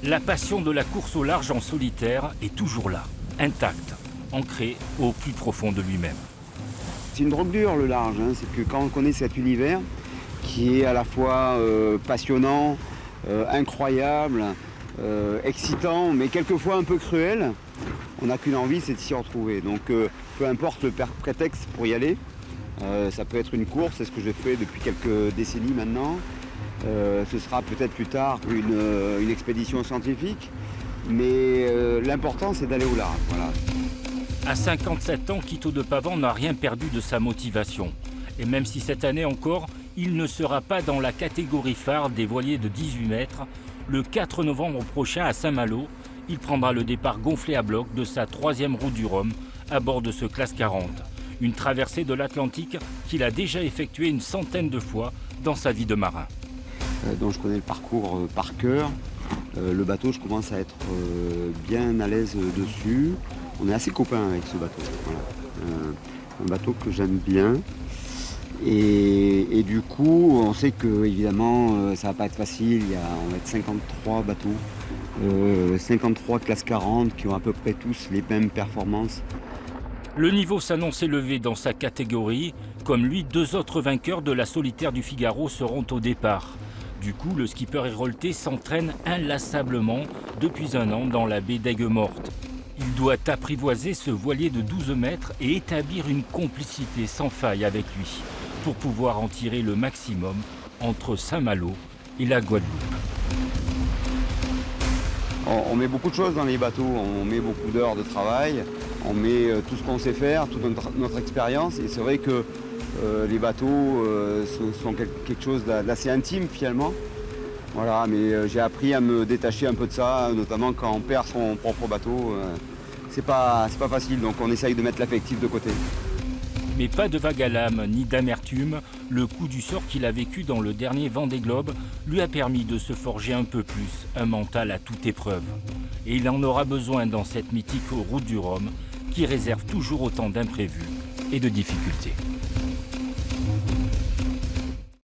La passion de la course au large en solitaire est toujours là, intacte, ancrée au plus profond de lui-même. C'est une drogue dure le large, hein. C'est que quand on connaît cet univers qui est à la fois passionnant, incroyable, excitant, mais quelquefois un peu cruel, on n'a qu'une envie, c'est de s'y retrouver. Donc peu importe le prétexte pour y aller, ça peut être une course, c'est ce que je fais depuis quelques décennies maintenant. Ce sera peut-être plus tard une expédition scientifique, mais l'important c'est d'aller au large. Voilà. À 57 ans, Quito de Pavan n'a rien perdu de sa motivation. Et même si cette année encore, il ne sera pas dans la catégorie phare des voiliers de 18 mètres, le 4 novembre prochain à Saint-Malo, il prendra le départ gonflé à bloc de sa 3e route du Rhum à bord de ce Classe 40. Une traversée de l'Atlantique qu'il a déjà effectuée une centaine de fois dans sa vie de marin. Donc je connais le parcours par cœur. Le bateau, je commence à être bien à l'aise dessus. On est assez copains avec ce bateau. Voilà. Un bateau que j'aime bien. Et du coup, on sait que évidemment, ça va pas être facile. On va être 53 bateaux, 53 classes 40 qui ont à peu près tous les mêmes performances. Le niveau s'annonce élevé dans sa catégorie. Comme lui, 2 autres vainqueurs de la solitaire du Figaro seront au départ. Du coup, le skipper Hérolté s'entraîne inlassablement depuis un an dans la baie d'Aigues-Mortes. Il doit apprivoiser ce voilier de 12 mètres et établir une complicité sans faille avec lui pour pouvoir en tirer le maximum entre Saint-Malo et la Guadeloupe. On met beaucoup de choses dans les bateaux, on met beaucoup d'heures de travail, on met tout ce qu'on sait faire, toute notre expérience. Et c'est vrai que les bateaux sont quelque chose d'assez intime finalement. Voilà, mais j'ai appris à me détacher un peu de ça, notamment quand on perd son propre bateau. C'est pas facile, donc on essaye de mettre l'affectif de côté. Mais pas de vague à l'âme ni d'amertume, le coup du sort qu'il a vécu dans le dernier Vendée Globe lui a permis de se forger un peu plus un mental à toute épreuve. Et il en aura besoin dans cette mythique route du Rhum qui réserve toujours autant d'imprévus et de difficultés.